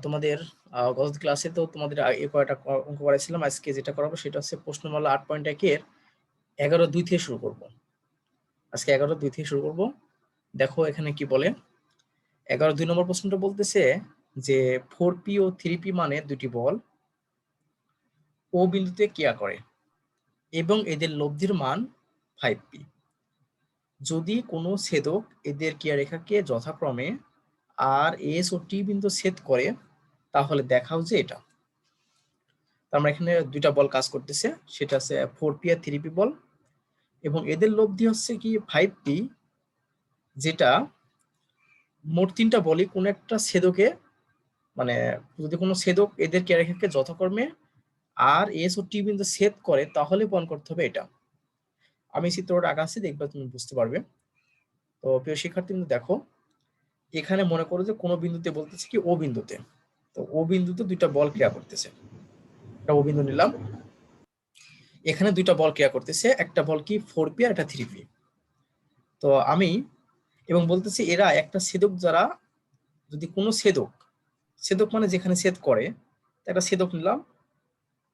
তোমাদের গত ক্লাসে তো তোমাদের এই কয়টা অঙ্ক করাইছিলাম। আজকে যেটা করাবো সেটা হচ্ছে প্রশ্নমালা 8.1 এর 11-2 থেকে শুরু করব। আজকে 11-2 থেকে শুরু করব। দেখো এখানে কি বলে। 11-2 নম্বর প্রশ্নটা বলতেছে যে 4p ও 3p মানে দুটি বল ও বিন্দুতে ক্রিয়া করে এবং এদের লব্ধির মান 5p। যদি কোনো ছেদক এদের ক্রিয়ারেখাকে যথাক্রমে আর এস ও টি বিন্দু ছেদ করে তাহলে দেখাও যে এটা। আমরা এখানে দুইটা বল কাজ করতেছে, সেটা হচ্ছে 4p আর 3p বল, এবং এদের লব্ধি হচ্ছে কি 5p, যেটা মোট তিনটা বলই কোন একটা ছেদকে মানে যদি কোনো ছেদক এদের ক্রিয়ারেখাকে যথাক্রমে আর এস ও টি বিন্দু ছেদ করে তাহলে প্রমাণ করতে হবে এটা। আমি চিত্রটা আঁকাচ্ছি, দেখবে তুমি বুঝতে পারবে। তো প্রিয় শিক্ষার্থী দেখো, এখানে মনে করো যে কোনো বিন্দুতে বলতেছে কি ও বিন্দুতে, তো ও বিন্দুতে দুইটা বল ক্রিয়া করতেছে। একটা ও বিন্দু নিলাম, এখানে দুইটা বল ক্রিয়া করতেছে, একটা বল কি 4p আর একটা 3p। তো আমি এবং বলতেছি এরা একটা ছেদক যারা, যদি কোনো ছেদক, ছেদক মানে যেখানে ছেদ করে, একটা ছেদক নিলাম,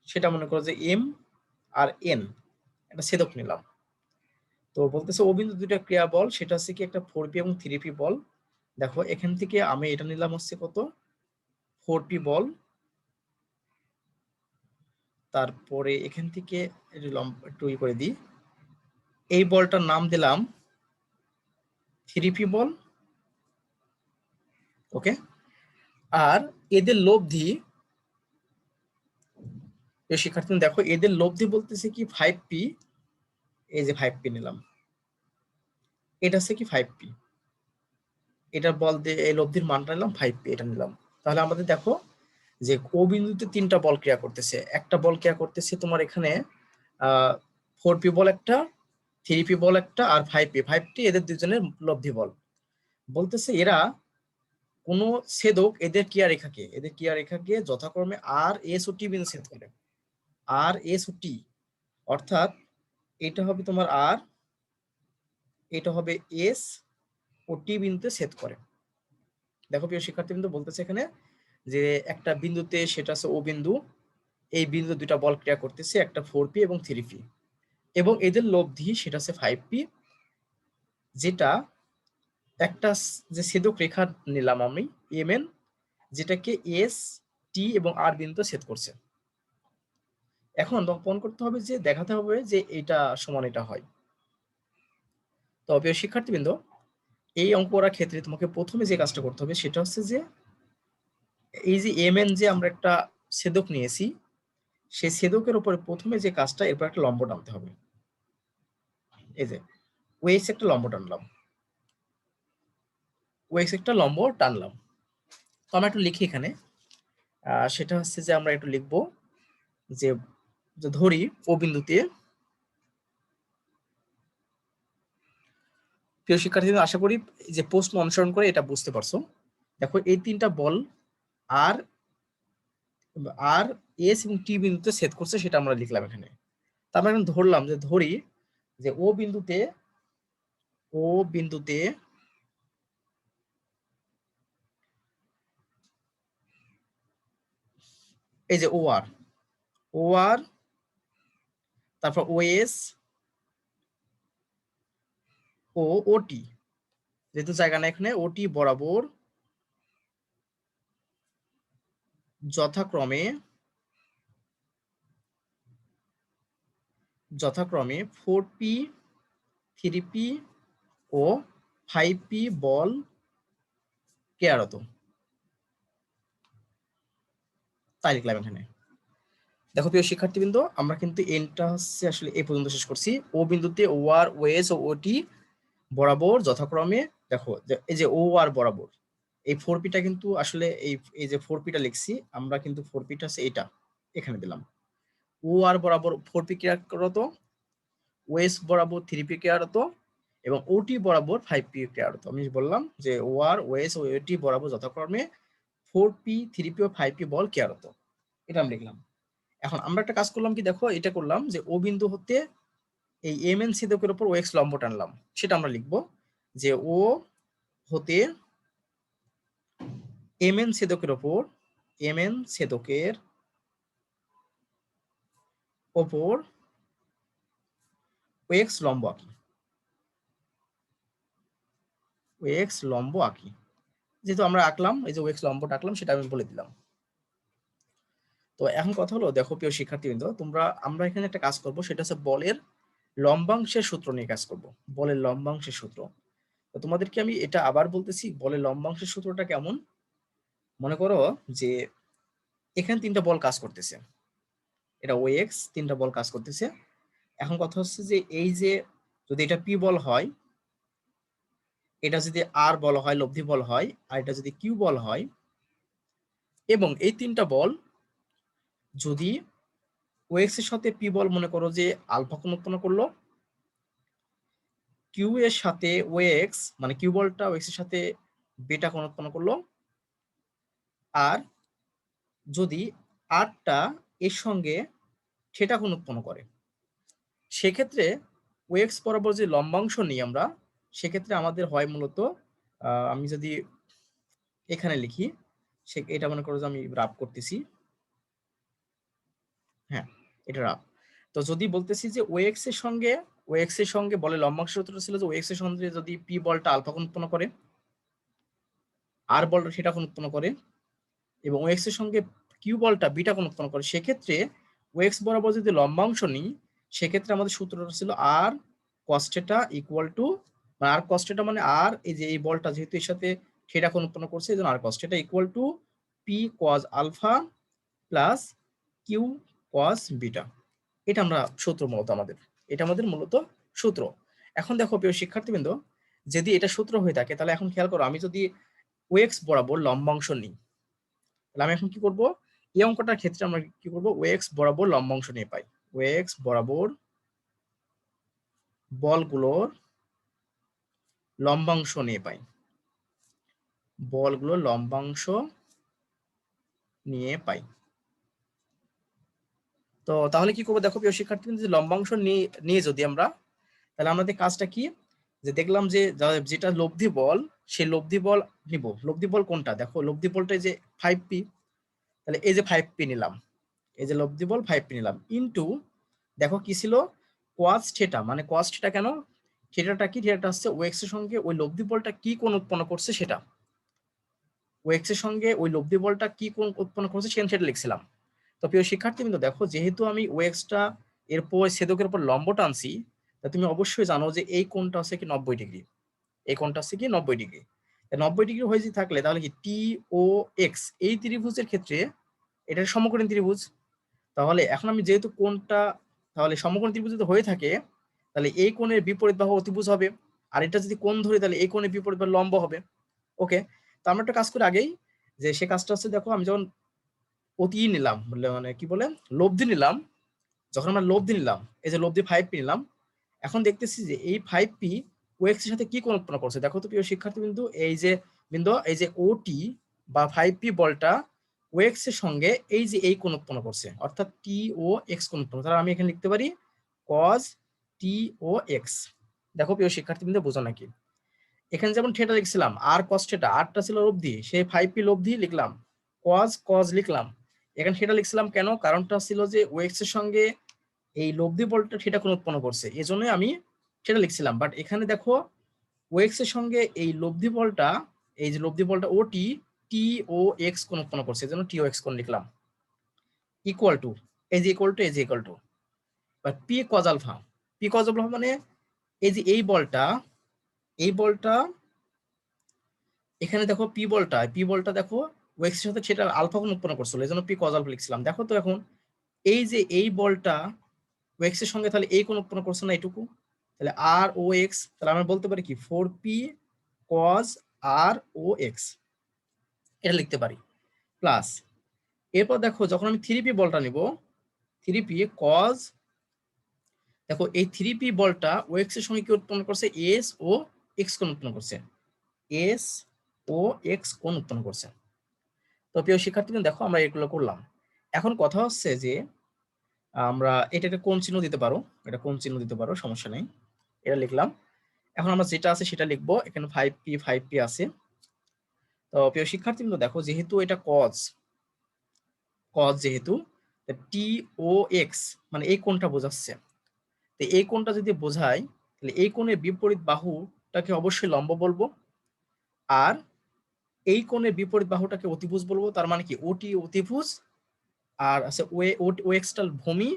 সেটা মনে করো যে এম আর এন, একটা ছেদক নিলাম। তো বলতেছে ও বিন্দু দুইটা ক্রিয়া বল, সেটা হচ্ছে কি একটা 4p এবং 3p বল। দেখো এখান থেকে আমি এটা নিলাম হচ্ছে কত 4p বল, তারপরে এখান থেকে একটু করে দিই, এই বলটার নাম দিলাম 3p বল। ওকে, আর এদের লব্ধি, শিক্ষার্থী দেখো এদের লব্ধি বলতেছে কি 5p, এই যে 5p নিলাম, এটা হচ্ছে কি 5p, এটা বল দিয়ে এই লব্ধির মানটা নিলাম 5p, এটা নিলাম। তাহলে আমাদের দেখো যে ও বিন্দুতে তিনটা বল ক্রিয়া করতেছে, একটা বল ক্রিয়া করতেছে তোমার এখানে 4p বল একটা, 3p বল একটা, আর 5p এদের দুজনের লব্ধি বল। বলতেছে এরা কোন ছেদক এদের ক্রিয়ারেখাকে যথাক্রমে আর এস ও টি বিন্দু ছেদ করে। আর এস ও টি অর্থাৎ এটা হবে তোমার আর, এটা হবে এস ও টি বিন্দুতে ছেদ করে। দেখো প্রিয় শিক্ষার্থী বিন্দু বলতেছে এখানে যে একটা বিন্দুতে, সেটা হচ্ছে ও বিন্দু, এই বিন্দু দুইটা বল ক্রিয়া করতেছে, একটা 4p এবং 3p, এবং এদের লব্ধি সেটা হচ্ছে 5p, যেটা একটা যে ছেদক রেখা নিলাম আমি এমএন, যেটাকে এস টি এবং আর বিন্দুতে ছেদ করছে। এখন প্রমাণ করতে হবে যে দেখাতে হবে যে এটা সমান এটা হয়। তো প্রিয় শিক্ষার্থীবৃন্দ, এই অঙ্ক করার ক্ষেত্রে তোমাকে প্রথমে যে কাজটা করতে হবে সেটা হচ্ছে যে এই যে এমএন যে আমরা একটা ছেদক নিয়েছি, সেই ছেদকের উপরে প্রথমে যে কাজটা, এরপর একটা লম্ব টানতে হবে। এই যে ওএক্স একটা লম্ব টানলাম, ওএক্স একটা লম্ব টানলাম। তো আমরা একটু লিখি এখানে, সেটা হচ্ছে যে আমরা একটু লিখবো যে ধরি ও বিন্দুতে, প্রিয় শিক্ষার্থীদের আশা করি যে প্রশ্ন অনুসরণ করে এটা বুঝতে পারছো। দেখো এই তিনটা বল আর আর এস এবং টি বিন্দুতে ছেদ করছে, সেটা আমরা লিখলাম এখানে। তারপর এখন ধরলাম যে ধরি যে ও বিন্দুতে এই যে ও আর তারপর ও এস ও ওটি, যেহেতু জায়গা না এখানে, ওটি বরাবর যথাক্রমে 4p 3p ও 5p বল কেয়ারত, তাই লিখলাম এখানে। দেখো প্রিয় শিক্ষার্থীবৃন্দ, আমরা কিন্তু এনটা হচ্ছে আসলে এই পর্যন্ত শেষ করছি। ও বিন্দুতে ও আর ও এস ও ওটি বরাবর যথাক্রমে, দেখো এই যে ও আর বরাবর এই 4pটা কিন্তু আসলে এই যে 4pটা লিখছি আমরা, কিন্তু 4pটা হচ্ছে এটা এখানে দিলাম। ও আর বরাবর 4p ক্রিয়ারত, ওএস বরাবর 3p ক্রিয়ারত, এবং ওটি বরাবর 5p ক্রিয়ারত। আমি বললাম যে ও আর ওএস ও ওটি বরাবর যথাক্রমে 4p 3p ও 5p বল ক্রিয়ারত, এটা আমি লিখলাম। এখন আমরা একটা কাজ করলাম কি, দেখো এটা করলাম যে ও বিন্দু হতে এই এম এন ছেদকের উপর ও এক্স লম্ব টানলাম, সেটা আমরা লিখবো যে ও হতে এম এন ছেদকের উপর mn ছেদকের ওপর OX লম্ব আঁকি, OX লম্ব আঁকি। যেহেতু আমরা আঁকলাম, এই যে OX লম্বটা আঁকলাম সেটা আমি বলে দিলাম। তো এখন কথা হলো, দেখো প্রিয় শিক্ষার্থীবৃন্দ, আমরা এখানে একটা কাজ করব, সেটা হচ্ছে বলের লম্বাংশের সূত্র নিয়ে কাজ করব। বলের লম্বাংশের সূত্র। তো তোমাদেরকে আমি এটা আবার বলতেছি, বলের লম্বাংশের সূত্রটা কেমন। মনে করো যে এখানে 3টা বল কাজ করতেছে, এটা OX 3টা বল কাজ করতেছে। এখন কথা হচ্ছে যে এই যে যদি এটা পি বল হয়, এটা যদি আর বল হয়, লব্ধি বল হয়, আর এটা যদি কিউ বল হয়, এবং এই 3টা বল যদি OX এর সাথে পি বল মনে করো যে আলফা কোণ উৎপন্ন করলো, কিউ এর সাথে OX মানে কিউ বলটা OX এর সাথে বিটা কোণ উৎপন্ন করলো, আর যদি আরটা এর সঙ্গে থিটা কোণ উৎপন্ন করে, সেক্ষেত্রে OX বরাবর যে লম্বাংশ নিই আমরা, সেক্ষেত্রে আমাদের হয় মূলত আমি যদি এখানে লিখি, এটা মনে করো যে আমি রাফ করতেছি, হ্যাঁ এটা রাফ। তো যদি বলতেছি যে OX এর সঙ্গে বলে লম্বাংশ সূত্রটা ছিল যে OX এর সঙ্গে যদি পি বলটা আলফা কোণ উৎপন্ন করে, আর বলটা থিটা কোণ উৎপন্ন করে, এবং OX এর সঙ্গে কিউ বলটা বিটা কোণ উৎপন্ন করে, সেক্ষেত্রে OX বরাবর যদি লম্বাংশ নিই, সেক্ষেত্রে আমাদের সূত্রটা ছিল আর cos থিটা ইকুয়াল টু, আর cos থিটা মানে আর এই যে এই বলটা যেহেতু এর সাথে থিটা কোণ উৎপন্ন করছে, এই জন্য আর cos theta equal to p cos alpha plus q cos beta. এটা আমরা সূত্র মূলত আমাদের, এটা আমাদের মূলত সূত্র। এখন দেখো প্রিয় শিক্ষার্থীবৃন্দ, যদি এটা সূত্র হয়ে থাকে, তাহলে এখন খেয়াল করো, আমি যদি OX বরাবর লম্বাংশ নিই, তাহলে আমি এখন কি করব, এই অঙ্কটার ক্ষেত্রে আমরা কি করব, OX বরাবর লম্বাংশ নিয়ে পাই। OX বরাবর বলগুলোর লম্বাংশ নিয়ে পাই, বলগুলোর লম্বাংশ নিয়ে পাই। তো তাহলে কি করবো, দেখো প্রিয় শিক্ষার্থী, লম্বাংশ নিয়ে যদি আমরা, তাহলে আমাদের কাজটা কি, যে দেখলাম যে যেটা লব্ধি বল, সেই লব্ধি বল নিব। লব্ধি বল কোনটা, দেখো লব্ধি বলটা যে 5p, তাহলে এই যে 5p নিলাম, এই যে লব্ধি বল 5p নিলাম, ইনটু দেখো কি ছিল cos থিটা, মানে cos থিটা কেন, থিটাটা কি, থিটাটা হচ্ছে OX এর সঙ্গে ওই লব্ধি বলটা কি কোণ উৎপন্ন করছে সেটা, OX এর সঙ্গে ওই লব্ধি বলটা কি কোণ উৎপন্ন করছে সেটা লিখছিলাম। তো প্রিয় শিক্ষার্থীবৃন্দ, দেখো যেহেতু আমি OX টা এরপর ছেদকের উপর লম্ব টানছি, তা তুমি অবশ্যই জানো যে এই কোণটা হচ্ছে কি 90 ডিগ্রি, এই কোণটা হচ্ছে কি 90 ডিগ্রি। 90 ডিগ্রি হয়ে যদি থাকলে তাহলে কি টি ও এক্স এই ত্রিভুজের ক্ষেত্রে এটা সমকোণী ত্রিভুজ। তাহলে এখন আমি যেহেতু কোণটা, তাহলে সমকোণী ত্রিভুজ যদি হয়ে থাকে, তাহলে এই কোণের বিপরীত বাহু অতিভুজ হবে, আর এটা যদি কোণ ধরে তাহলে এই কোণের বিপরীত বাহু লম্ব হবে। ওকে, তো আমরা একটা কাজ করি আগেই, যে সে কাজটা হচ্ছে, দেখো আমি যখন অতি নিলাম, মানে কি বলে লব্ধি নিলাম, যখন আমরা লব্ধি নিলাম, এই যে লব্ধি 5p নিলাম, এখন দেখতেছি যে এই 5p OX এর সাথে কি কোণ উৎপন্ন করছে। দেখো তো প্রিয় শিক্ষার্থী বিন্দু, এই যে OT বা 5p বলটা OX এর সঙ্গে এই যে এই কোণ উৎপন্ন করছে, অর্থাৎ টি ও এক্স কোণ উৎপন্ন, তাহলে আমি এখানে লিখতে পারি cos টি ও এক্স। দেখো প্রিয় শিক্ষার্থী বিন্দু, বোঝো নাকি, এখানে যেমন থিটা লিখছিলাম আর cos থিটা, আরটা ছিল লব্ধি, সেই 5p লব্ধি লিখলাম, cos লিখলাম, এখানে থিটা লিখছিলাম কেন, কারণটা ছিল যে OX এর সঙ্গে এই লব্ধি বলটা থিটা কোণ উৎপন্ন করছে, এজন্যই আমি সেটা লিখছিলাম। বাট এখানে দেখো OX এর সঙ্গে এই লব্ধি বলটা, এই যে লব্ধি বলটা ওটি টি ও এক্স কোণ উৎপন্ন করছে, এজন্য টি ও এক্স কোণ লিখলাম, ইকুয়াল টু এই যে ইকুয়াল টু এই যে equal to, but p cos alpha, p cos alpha মানে এই যে এই বলটা, এই বলটা এখানে দেখো পি বলটা দেখো OX এর সাথে সেটা আলফা কোণ উৎপন্ন করছিল, এজন্য পি কজ আলফা লিখছিলাম। দেখো তো এখন এই যে এই বলটা OX এর সঙ্গে তাহলে এই কোণ উৎপন্ন করছে না এইটুকু, তাহলে আর ও এক্স, তাহলে আমরা বলতে পারি কি 4p cos আর ও এক্স, এটা লিখতে পারি, প্লাস এরপর দেখো যখন আমি 3p বলটা নিব, 3p cos, দেখো এই 3p বলটা OX এর সঙ্গে কি উৎপন্ন করছে, এস ও এক্স কোণ উৎপন্ন করছে, এস ও এক্স কোণ উৎপন্ন করছে। তো প্রিয় শিক্ষার্থীগণ, দেখো আমরা এগুলো করলাম। এখন কথা হচ্ছে যে আমরা এটাকে কোণ চিহ্ন দিতে পারো, এটা কোণ চিহ্ন দিতে পারো, সমস্যা নেই, এটা লিখলাম। এখন আমরা যেটা আছে সেটা লিখবো, এখানে 5p আছে। তো প্রিয় শিক্ষার্থীবৃন্দ, দেখো যেহেতু এটা cos, কজ যেহেতু টি ও এক্স মানে এই কোণটা বোঝাচ্ছে, তো এই কোণটা যদি বোঝায় তাহলে এই কোণের বিপরীত বাহুটাকে অবশ্যই লম্ব বলবো, আর এই কোণের বিপরীত বাহুটাকে অতিভুজ বলবো। তার মানে কি ওটি অতিভুজ, আর আছে ও এক্সটা ভূমি,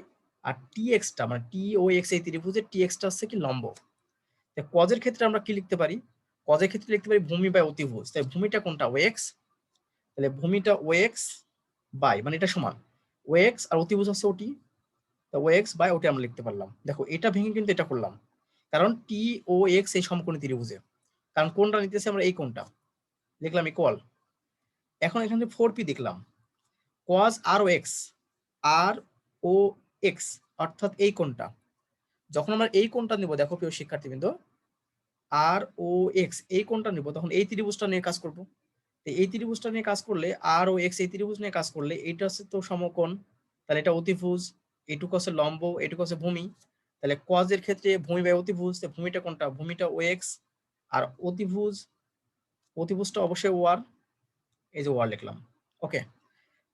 আর টি এক্সটা মানে টি ও এক্স এই ত্রিভুজের টি এক্সটা হচ্ছে কি লম্ব। কজের ক্ষেত্রে আমরা কি লিখতে পারি? কজের ক্ষেত্রে লিখতে পারি ভূমি বাই অতিভুজ। তাই ভূমিটা কোনটা? ও এক্স, তাহলে ভূমিটা ও এক্স বাই মানে এটা সমান ও এক্স আর অতিভুজ হচ্ছে ওটি, তো ও এক্স বাই ওটি আমরা লিখতে পারলাম। দেখো এটা ভেঙে কিন্তু এটা করলাম, কারণ টি ও এক্স এই সমকোণী ত্রিভুজে, কারণ কোনটা নিতেছি আমরা? এই কোনটা লিখলাম ইকুয়াল। এখন এখানে 4p দেখলাম, cos আর ও এক্স, আর ও এক্স অর্থাৎ এই কোনটা। যখন আমরা এই কোনটা নিব, দেখো প্রিয় শিক্ষার্থীবৃন্দ, আর ও এক্স এই কোনটা নিব, তখন এই ত্রিভুজটা নিয়ে কাজ করব। এই ত্রিভুজটা নিয়ে কাজ করলে, আর ও এক্স এই ত্রিভুজ নিয়ে কাজ করলে, এইটা হচ্ছে তো সমকোণ, তাহলে এটা অতিভুজ, এইটুকু হচ্ছে লম্ব, এইটুকু হচ্ছে ভূমি। তাহলে কজ এর ক্ষেত্রে ভূমি বাই অতিভুজ, ভূমিটা কোনটা? ভূমিটা ও এক্স, আর অতিভুজটা অবশ্যই ও আর, এই যে ও আর লিখলাম। ওকে,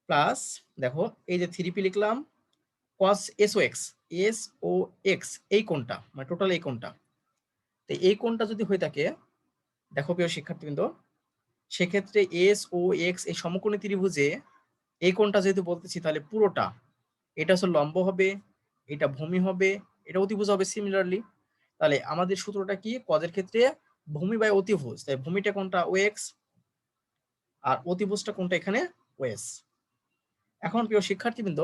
প্লাস দেখো এই যে 3p লিখলাম, cos S O X, S O X এই কোনটা মানে টোটাল এই কোনটা। তো এই কোনটা যদি হয়ে থাকে, দেখো প্রিয় শিক্ষার্থীবৃন্দ, সেক্ষেত্রে এস ও এক্স এই সমকোণী ত্রিভুজে এই কোণটা যেহেতু বলতেছি, তাহলে পুরোটা এটা হচ্ছে লম্ব হবে, এটা ভূমি হবে, এটা অতিভুজ হবে সিমিলারলি। তাহলে আমাদের সূত্রটা কি? কজের ক্ষেত্রে ভূমি বাই অতিভুজ, তাই ভূমিটা কোনটা? ও এক্স, আর অতিভুজটা কোনটা? এখানে ও এস। এখন প্রিয় শিক্ষার্থীবৃন্দ,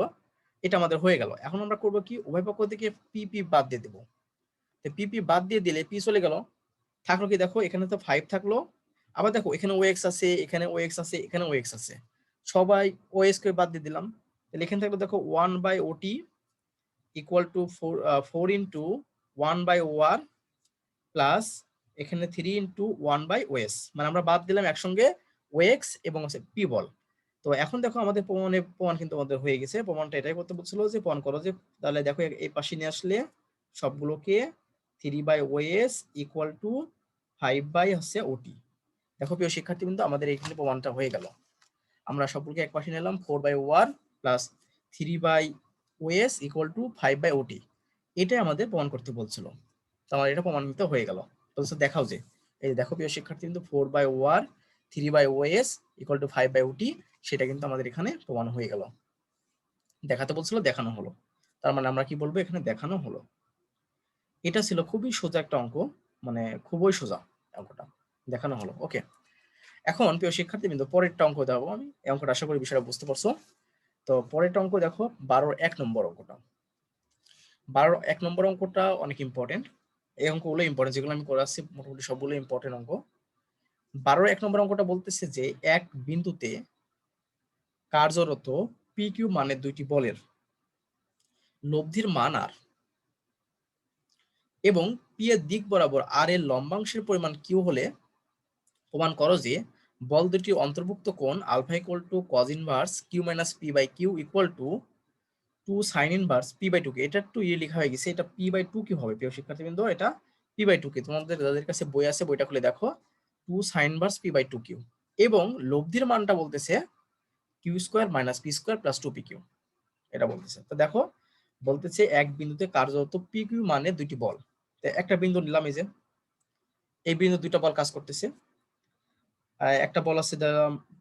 এটা আমাদের হয়ে গেল। এখন আমরা করবো কি? উভয় পক্ষ থেকে পিপি বাদ দিয়ে দেবো। পিপি বাদ দিয়ে দিলে পি চলে গেল, থাকলো কি? দেখো এখানে তো 5 থাকলো, আবার দেখো এখানে ও এক্স আছে, এখানে ও এক্স আছে, এখানে ও এক্স আছে, সবাই ও এক্স কে বাদ দিয়ে দিলাম। তাহলে এখানে থাকলো দেখো 1 by OT equal to 4 into 1 by O R plus এখানে 3 ইন্টু 1 বাই ও এস, মানে আমরা বাদ দিলাম একসঙ্গে ও এক্স এবং হচ্ছে পি বল। তো এখন দেখো আমাদের প্রমাণ কিন্তু আমাদের হয়ে গেছে। প্রমাণটা এটাই করতে বলছিল যে প্রমাণ করো যে, তাহলে দেখো এই পাশে নিয়ে আসলে সবগুলোকে 3 by O S equal to 5 by হচ্ছে ওটি। দেখো প্রিয় শিক্ষার্থীবৃন্দ, আমাদের এইখানে প্রমাণটা হয়ে গেল। আমরা সবগুলোকে এক পাশে নিলাম, 4 by O R plus 3 by O S equal to 5 by OT, এটাই আমাদের প্রমাণ করতে বলছিল। তো আমার এটা প্রমাণিত হয়ে গেল। তো দেখাও যে, এই দেখো প্রিয় শিক্ষার্থীবৃন্দ, 4 by O R 3 by O S equal to 5 by OT, সেটা কিন্তু আমাদের এখানে প্রমাণ হয়ে গেল। দেখাতে বলছিল, দেখানো হলো। তার মানে আমরা কি বলবো? এখানে দেখানো হলো। এটা ছিল খুবই সোজা একটা অঙ্ক, মানে খুবই সোজা অঙ্কটা, দেখানো হলো। ওকে, এখন প্রিয় শিক্ষার্থীবৃন্দ, পরেরটা অঙ্ক দেখাবো আমি। এই অঙ্কটা আশা করি বিষয়টা বুঝতে পারছো। তো পরেরটা অঙ্ক দেখো, 12-1 নম্বর অঙ্কটা। 12-1 নম্বর অঙ্কটা অনেক ইম্পর্টেন্ট। এই অঙ্কগুলো ইম্পর্টেন্ট, যেগুলো আমি করে আসছি মোটামুটি সবগুলো ইম্পর্টেন্ট অঙ্ক। 12-1 নম্বর অঙ্কটা বলতেছে যে এক বিন্দুতে কার্যরত পি কিউ মানের দুইটি বলের লব্ধির মান আর, এবং পি এর দিক বরাবর আর এর লম্বাংশের পরিমাণ কিউ হলে প্রমাণ করো যে বল দুটি অন্তর্ভুক্ত কোণ alpha equal to cos inverse q minus p by q equal to 2 sine inverse p by two কে। এটা একটু লেখা হয়ে গেছে, এটা পি বাই টু কি হবে প্রিয় শিক্ষার্থীবৃন্দ? এটা পি বাই টু কে। তোমাদের যাদের কাছে বই আছে বইটা খুলে দেখো, 2 sine inverse p by two q, এবং লব্ধির মানটা বলতেছে q square minus p square plus two p q, এটা বলতেছে। তো দেখো বলতেছে এক বিন্দুতে কার্যরত পি কিউ মানে দুইটি বল। একটা বিন্দু নিলাম, এই যে এই বিন্দু দুইটা বল কাজ করতেছে। একটা বল আছে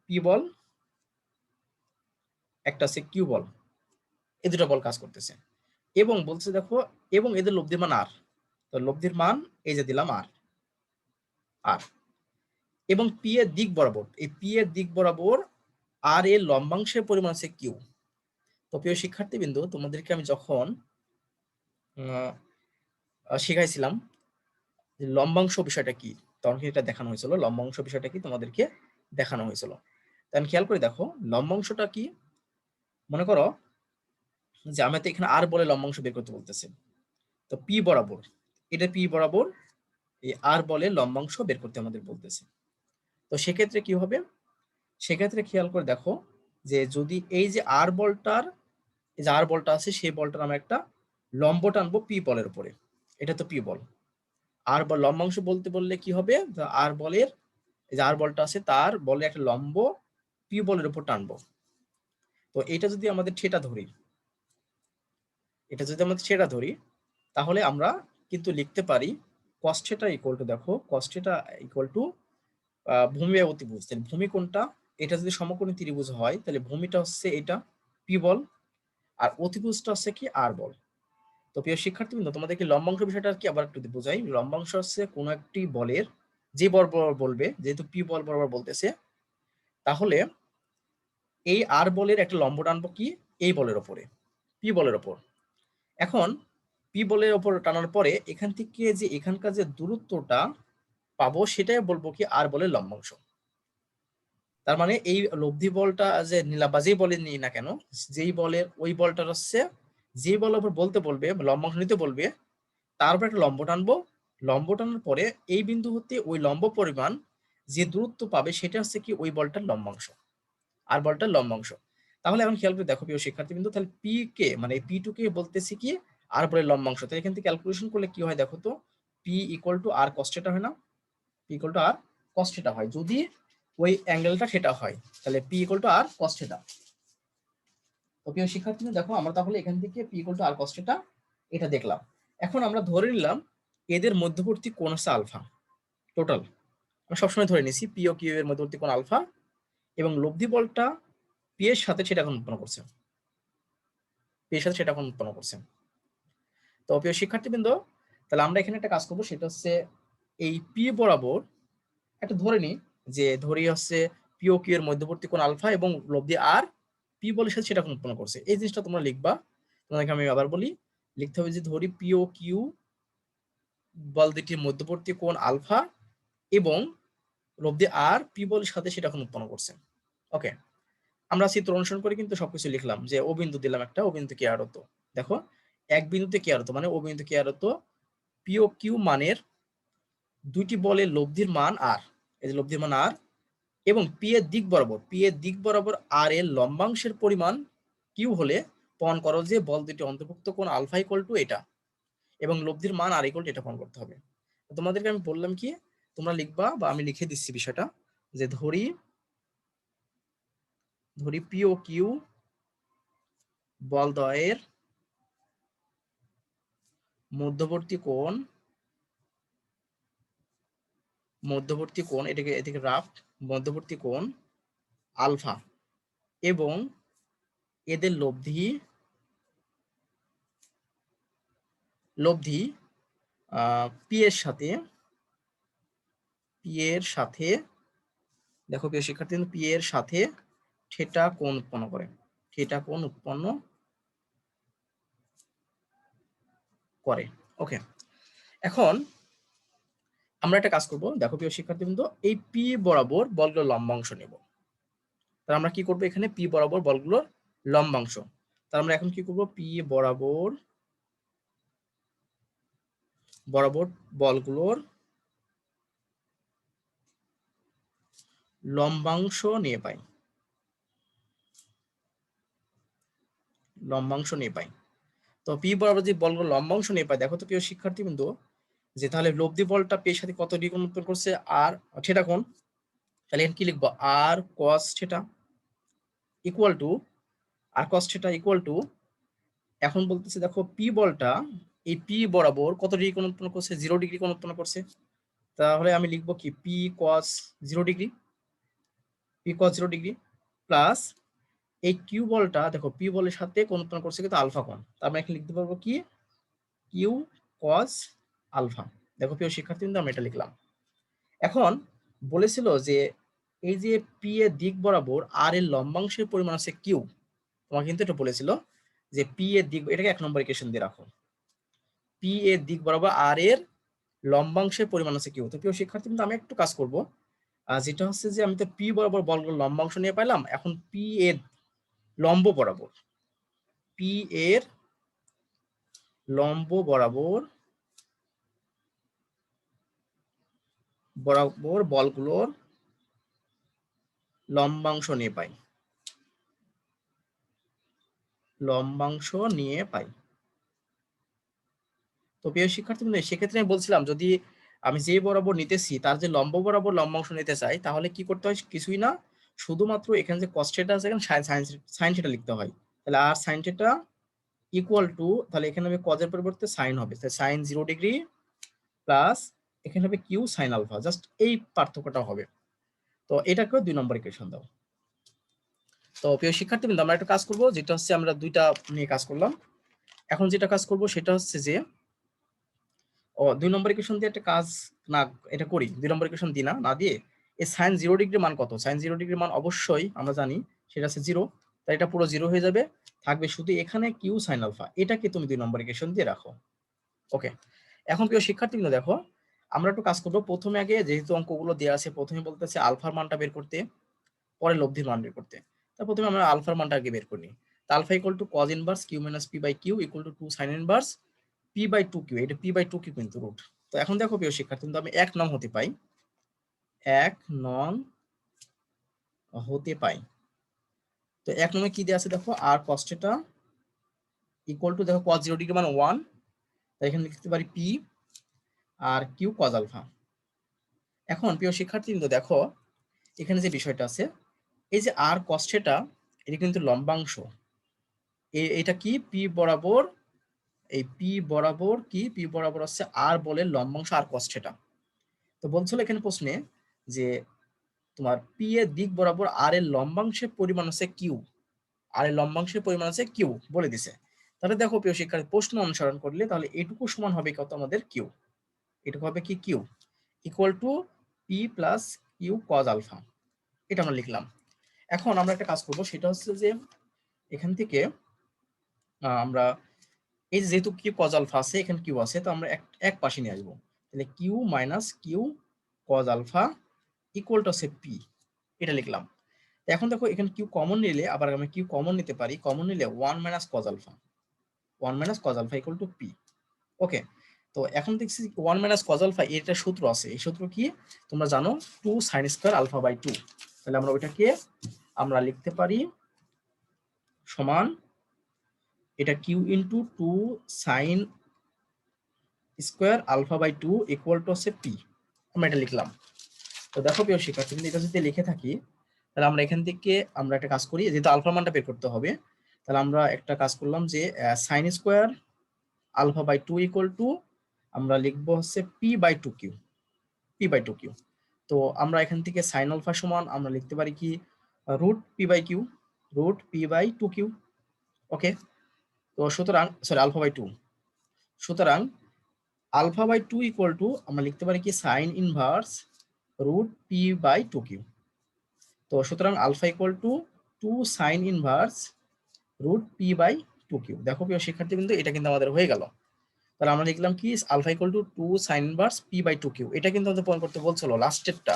পি বল, একটা আছে কিউ বল, এই দুটো বল কাজ করতেছে। এবং বলছে দেখো, এবং এদের লব্ধির মান আর, তো লব্ধির মান এই যে দিলাম আর, আর এবং পি এর দিক বরাবর, এই পি এর দিক বরাবর আর এর লম্বাংশের পরিমাণ আছে কিউ। তো প্রিয় শিক্ষার্থীবৃন্দ, তোমাদেরকে আমি যখন শিখাইছিলাম যে লম্বাংশ বিষয়টা কি, তখন এটা দেখানো হয়েছিল। লম্বাংশ বিষয়টা কি তোমাদেরকে দেখানো হয়েছিল। তখন খেয়াল করে দেখো লম্বাংশটা কি। মনে করো যে আমি তো এখানে আর বলে লম্বাংশ বের করতে বলতেছি, তো পি বরাবর, এটা পি বরাবর এই আর বলে লম্বাংশ বের করতে আমাদের বলতেছে। তো সেক্ষেত্রে কি হবে? সেক্ষেত্রে খেয়াল করে দেখো যে যদি এই যে আর বলটার, এই যে আর বলটা আছে, সেই বলটার আমরা একটা লম্ব টানবো পি বলের উপরে, এটা তো পি বল। আর বল লম্বাংশ বলতে বললে কি হবে? আর বলের, এই যে আর বলটা আছে তার বলে একটা লম্ব পি বলের উপর টানবো। তো তো এটা যদি আমাদের থিটা ধরি, এটা যদি আমাদের থিটা ধরি, তাহলে আমরা কিন্তু লিখতে পারি cos থিটা ইকুয়াল টু, দেখো cos থিটা ইকুয়াল টু ভূমি আর অতিভুজ। তাহলে ভূমি কোনটা? এটা যদি সমকোণী ত্রিভুজ হয় তাহলে ভূমিটা হচ্ছে এটা পি বল, আর অতিভুজটা হচ্ছে কি আর বল। তো প্রিয় শিক্ষার্থীবৃন্দ, তোমাদেরকে লম্বাংশ বিষয়টা কি আবার একটু বোঝাই। লম্বাংশ হচ্ছে কোনো একটি বলের যে বল বরাবর বলবে, যেহেতু পি বল বরাবর বলতেছে, তাহলে এই আর বলের একটা লম্ব টানবো কি এই বলের ওপরে, পি বলের ওপর। এখন পি বলের ওপর টানার পরে এখান থেকে যে এখানকার যে দূরত্বটা পাবো সেটাই বলবো কি আর বলের লম্বাংশ। তার মানে এই লব্ধি বলটা যে নিলাম বা যেই বলে নিই না কেন, যেই বলের ওই বলটার হচ্ছে যেই বলের উপর বলতে বলবে, লম্বাংশ নিতে বলবে, তারপর একটা লম্ব টানবো। লম্ব টানার পরে এই বিন্দু হতে ওই লম্ব পরিমাণ যে দূরত্ব পাবে সেটা হচ্ছে কি ওই বলটার লম্বাংশ, আর বলটার লম্বাংশ। তাহলে এখন খেয়াল করে দেখো প্রিয় শিক্ষার্থীবৃন্দ, তাহলে পি কে মানে পি টু কে বলতেছি কি আর বলের লম্বাংশ। তাহলে এখান থেকে ক্যালকুলেশন করলে কি হয় দেখো তো, p equal to R cos theta হয় না? P equal to R cos theta হয় যদি ওই অ্যাঙ্গেলটা থিটা হয়, তাহলে p equal to R cos theta. তো প্রিয় শিক্ষার্থীবৃন্দ দেখো, আমরা তাহলে এখান থেকে p equal to R cos theta এটা দেখলাম। এখন আমরা ধরে নিলাম এদের মধ্যবর্তী কোণ হচ্ছে আলফা। টোটাল আমরা সবসময় ধরে নিছি পি ও কিউ এর মধ্যবর্তী কোণ আলফা, এবং লব্ধি বলটা পি এর সাথে সেটা এখন উৎপন্ন করছে, পি এর সাথে সেটা এখন উৎপন্ন করছে। তো প্রিয় শিক্ষার্থীবৃন্দ, তাহলে আমরা এখানে একটা কাজ করবো, সেটা হচ্ছে এই পি বরাবর একটা ধরে নিই, যে ধরি হচ্ছে পি ও কিউ এর মধ্যবর্তী কোণ আলফা এবং লব্ধি আর পি বলের সাথে সেটা এখন উৎপন্ন করছে। এই জিনিসটা তোমরা লিখবা, তোমাদেরকে আমি আবার বলি, লিখতে হবে যে ধরি পি ও কিউ বল দুটির মধ্যবর্তী কোণ আলফা এবং লব্ধি আর পি বলের সাথে সেটা এখন উৎপন্ন করছে। ওকে, আমরা চিত্র অনুসরণ করে কিন্তু সবকিছু লিখলাম, যে ও বিন্দু দিলাম একটা, ও বিন্দু কে আর হতো, দেখো এক বিন্দুতে কে আর হতো মানে ও বিন্দু কে আর হতো পি ও কিউ মানের দুইটি বলের লব্ধির মান আর, এই যে লব্ধির মান আর, এবং পি এর দিক বরাবর, পি এর দিক বরাবর আর এর লম্বাংশের পরিমাণ কিউ হলে প্রমাণ করো যে বল দুটি অন্তর্ভুক্ত কোণ আলফা ইকুয়াল টু এটা এবং লব্ধির মান আর ইকুয়াল টু এটা প্রমাণ করতে হবে। তোমাদেরকে আমি বললাম কি, তোমরা লিখবা বা আমি লিখে দিচ্ছি বিষয়টা, যে ধরি পি ও কিউ বলদ্বয়ের মধ্যবর্তী কোণ এটাকে রাফ মধ্যবর্তী কোণ আলফা এবং এদের লব্ধি পি এর সাথে দেখো প্রিয় শিক্ষার্থী, পি এর সাথে থিটা কোণ উৎপন্ন করে, থিটা কোণ উৎপন্ন করে। ওকে, এখন আমরা একটা কাজ করব, দেখো প্রিয় শিক্ষার্থীবৃন্দ, এই পি বরাবর বলগুলো লম্বাংশ নেব। তাহলে আমরা কি করব, এখানে পি বরাবর বলগুলোর লম্বাংশ। তাহলে আমরা এখন কি করব, পি বরাবর বলগুলোর লম্বাংশ নিয়ে পাই, তো পি বরাবর যে বলগুলোর লম্বাংশ নিয়ে পাই, দেখো তো প্রিয় শিক্ষার্থীবৃন্দ, যে তাহলে লব্ধি বলটা পি এর সাথে কত ডিগ্রি কোণ উৎপন্ন করছে, আর থিটা কোণ। তাহলে এখানে কি লিখবো, R cos theta equal to, R cos theta equal to, এখন বলতেছে দেখো পি বলটা এই পি বরাবর কত ডিগ্রি কোণ উৎপন্ন করছে, 0 ডিগ্রি কোণ উৎপন্ন করছে। তাহলে আমি লিখবো কি পি কস 0 ডিগ্রি, প্লাস এই কিউ বলটা দেখো পি বলের সাথে কোণ উৎপন্ন করছে কিন্তু আলফা কোণ, তার মানে এখানে লিখতে পারবো কি কিউ কস আলফা। দেখো প্রিয় শিক্ষার্থীবৃন্দ, আমরা এটা লিখলাম। এখন বলেছিল যে এই যে পি এর দিক বরাবর আর এর লম্বাংশের পরিমাণ আছে কিউ, তোমাকে কিন্তু এটা বলেছিল যে পি এর দিক, এটাকে 1 নম্বর ইকুয়েশন দিয়ে রাখো, পি এর দিক বরাবর আর এর লম্বাংশের পরিমাণ আছে কিউ। তো প্রিয় শিক্ষার্থী, কিন্তু আমি একটু কাজ করব, যেটা হচ্ছে যে আমি তো পি বরাবর বলগুলো লম্বাংশ নিয়ে পাইলাম, এখন পি এর লম্ব বরাবর, পি এর লম্ব বরাবর বলগুলোর লম্বাংশ নিয়ে পাই, তো প্রিয় শিক্ষার্থী, সেক্ষেত্রে আমি বলছিলাম যদি আমি যে বরাবর নিতেছি তার যে লম্ব বরাবর লম্বাংশ নিতে চাই, তাহলে কি করতে হয়, কিছুই না, শুধুমাত্র এখানে যে cos থিটা আছে এখানে sin থিটা লিখতে হয়। তাহলে আর sin থিটা ইকুয়াল টু, তাহলে এখানে হবে cos এর পরিবর্তে sin হবে, তাহলে sin 0 ডিগ্রি প্লাস এখানে হবে q sin আলফা, জাস্ট এই পার্থক্যটা হবে। তো এটাকে 2 নম্বর ইকুয়েশন দাও। তো প্রিয় শিক্ষার্থীবৃন্দ, আমরা একটা কাজ করব, যেটা হচ্ছে আমরা দুইটা নিয়ে কাজ করলাম। এখন যেটা কাজ করব সেটা হচ্ছে যে 2 নম্বর ইকুয়েশন দিয়ে একটা কাজ না, এটা করি 2 নম্বর ইকুয়েশন দিই না দিয়ে এই sin 0 ডিগ্রি মান কত, sin 0 ডিগ্রি মান অবশ্যই আমরা জানি সেটা আছে 0, তাই এটা পুরো 0 হয়ে যাবে, থাকবে শুধু এখানে q sin আলফা, এটাকে তুমি 2 নম্বর ইকুয়েশন দিয়ে রাখো। ওকে, এখন প্রিয় শিক্ষার্থীবৃন্দ দেখো, আমরা একটু কাজ করব। প্রথমে আগে যেহেতু অঙ্কগুলো দেওয়া আছে, প্রথমে বলতেছে আলফার মানটা বের করতে, পরে লব্ধির মান বের করতে। তা প্রথমে আমরা আলফার মানটা আগে বের করি। তা alpha equal to cos inverse q minus p by q equal to 2 sin inverse p by 2q, এটা p বাই 2q কিন্তু রুট। তো এখন দেখো প্রিয় শিক্ষার্থী, কিন্তু আমি 1 নং হতে পাই, 1 নং হতে পাই। তো 1 নং এ কি দেওয়া আছে দেখো, আর cos থিটা ইকুয়াল টু, দেখো cos 0 ডিগ্রি মানে 1, তাই এখানে লিখতে পারি p আর q cos আলফা। এখন প্রিয় শিক্ষার্থী কিন্তু দেখো, এখানে যে বিষয়টা আছে, এই যে আর cos থিটা, এটা কিন্তু লম্বাংশ, এটা কি p বরাবর, এই p বরাবর কি, p বরাবর হচ্ছে আর বলে লম্বাংশ আর cos থিটা। তো বলছিল এখানে প্রশ্নে যে তোমার p এর দিক বরাবর আর এর লম্বাংশের পরিমাণ হচ্ছে q, আর এর লম্বাংশের পরিমাণ আছে q বলে দিছে। তাহলে দেখো প্রিয় শিক্ষার্থী, প্রশ্ন অনুসরণ করলে তাহলে এটুকু সমান হবে কত আমাদের q, এটুকু হবে কি q equal to p plus q cos alpha, এটা আমরা লিখলাম। এখন আমরা একটা কাজ করব, সেটা হচ্ছে যে এখান থেকে আমরা এই যেহেতু q cos আলফা আছে, এখানে q আছে, তো আমরা এক পাশে নিয়ে আসবো, তাহলে q minus q cos alpha equal to হচ্ছে p, এটা লিখলাম। এখন দেখো এখানে q কমন নিলে, আবার আমি q কমন নিতে পারি, কমন নিলে 1 minus cos alpha, 1 minus cos alpha equal to p। Okay, তো এখন দেখছি 1 মাইনাস cos আলফা, এটা সূত্র আছে, এই সূত্র কি তোমরা জানো, 2 sin স্কয়ার আলফা বাই 2। তাহলে আমরা ওইটাকে আমরা লিখতে পারি সমান, এটা q into 2 sin square alpha by 2 equal to হচ্ছে p, আমরা এটা লিখলাম। তো দেখো প্রিয় শিক্ষার্থী, এটা যদি লিখে থাকি, তাহলে আমরা এখান থেকে আমরা একটা কাজ করি, যেহেতু আলফা মানটা বের করতে হবে, তাহলে আমরা একটা কাজ করলাম যে sin square alpha by 2 equal to আমরা লিখবো হচ্ছে p by 2q, p by 2q। তো আমরা এখান থেকে sin আলফা সমান আমরা লিখতে পারি কি root p by q, root p by 2q। Okay, তো সুতরাং সরি আলফা বাই 2, সুতরাং আলফা বাই 2 ইকুয়াল টু আমরা লিখতে পারি কি sine inverse root p by 2q। তো সুতরাং alpha equal to 2 sine inverse root p by 2q। দেখো প্রিয় শিক্ষার্থী, কিন্তু এটা কিন্তু আমাদের হয়ে গেল। তাহলে আমরা লিখলাম কি alpha equal to 2 sine inverse p by 2q, এটা কিন্তু আমাদের প্রমাণ করতে বলছিল লাস্টেরটা।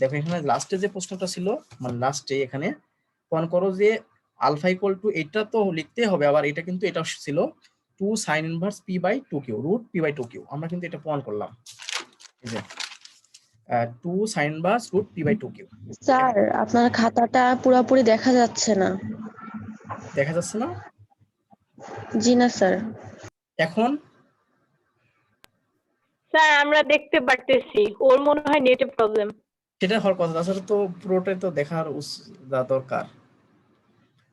দেখো এখানে লাস্টে যে প্রশ্নটা ছিল, মানে লাস্টে এখানে প্রমাণ করো যে আলফা ইকুয়াল টু, এটা তো লিখতে হবে, আবার এটা কিন্তু এটা ছিল 2 sine inverse p by 2q, root p by 2q, আমরা কিন্তু এটা প্রমাণ করলাম, এই যে 2 sine inverse root p by 2q। Sir, আপনার খাতাটা পুরোপুরি দেখা যাচ্ছে না। দেখা যাচ্ছে না? জি না স্যার। এখন স্যার আমরা দেখতে পারতেছি, ওর মনে হয় নেটে প্রবলেম। সেটা হওয়ার কথা, তাছাড়া তো পুরোটাই তো দেখার দরকার।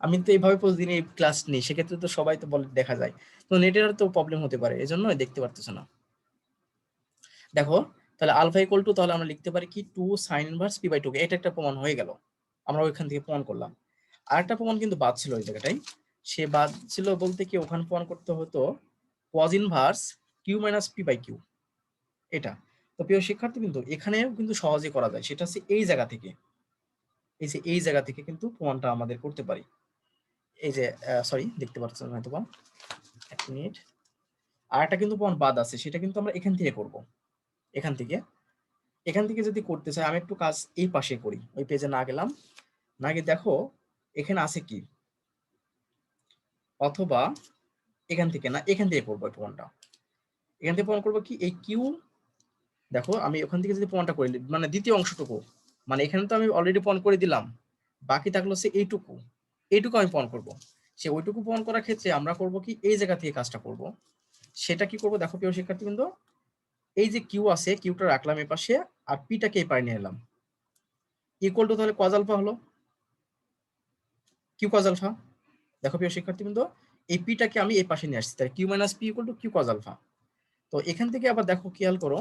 আমি তো এইভাবে প্রতিদিন এই ক্লাস নিই, সেক্ষেত্রে তো সবাই তো বলে দেখা যায়, তো নেটের তো প্রবলেম হতে পারে, এজন্য দেখতে পারতেছে না। দেখো তাহলে আলফা ইকুয়াল টু, তাহলে আমরা লিখতে পারি কি 2 সাইন ইনভার্স p বাই 2, এটা একটা প্রমাণ হয়ে গেল, আমরা ওইখান থেকে প্রমাণ করলাম। আরেকটা প্রমাণ কিন্তু বাদ ছিল ওই জায়গাটাই, সে বাদ ছিল বলতে কি ওখানে প্রমাণ করতে হতো cos inverse q minus p by q, এটা। তো প্রিয় শিক্ষার্থী, কিন্তু এখানেও কিন্তু সহজে করা যায়, সেটা হচ্ছে এই জায়গা থেকে, এই যে এই জায়গা থেকে কিন্তু প্রমাণটা আমাদের করতে পারি। এই যে সরি দেখতে পাচ্ছেন হয়তো বা, এক মিনিট, আর একটা কিন্তু প্রমাণ বাদ আছে, সেটা কিন্তু আমরা এখান থেকে করব। এখান থেকে যদি করতে চাই, আমি একটু কাজ এই পাশে করি, ওই পেজে না গেলাম, না গিয়ে দেখো এখানে আছে কি, অথবা এখান থেকে না, এখান থেকে করবো এই প্রমাণটা, এখান থেকে প্রমাণ করবো কি এই কিউ, দেখো আমি ওখান থেকে যদি প্রমাণটা করি, মানে দ্বিতীয় অংশটুকু, মানে এখানে তো আমি অলরেডি প্রমাণ করে দিলাম, বাকি থাকলো হচ্ছে এইটুকু, এইটুকু আমি প্রমাণ করব। সে ওইটুকু প্রমাণ করার ক্ষেত্রে আমরা করব কি এই জায়গা থেকে কাজটা করব, সেটা কি করব দেখো প্রিয় শিক্ষার্থীবৃন্দ, এই যে কিউ আছে, কিউটা রাখলাম এই পাশে, আর পিটাকে এই পাশে নিয়ে এলাম, ইকুয়াল টু তাহলে cos আলফা হলো, কিউ কজ আলফা। দেখো প্রিয় শিক্ষার্থীবৃন্দ, এই পিটাকে আমি এই পাশে নিয়ে আসছি, তাই q minus p equal to q cos alpha. তো এখান থেকে আবার দেখো খেয়াল করো,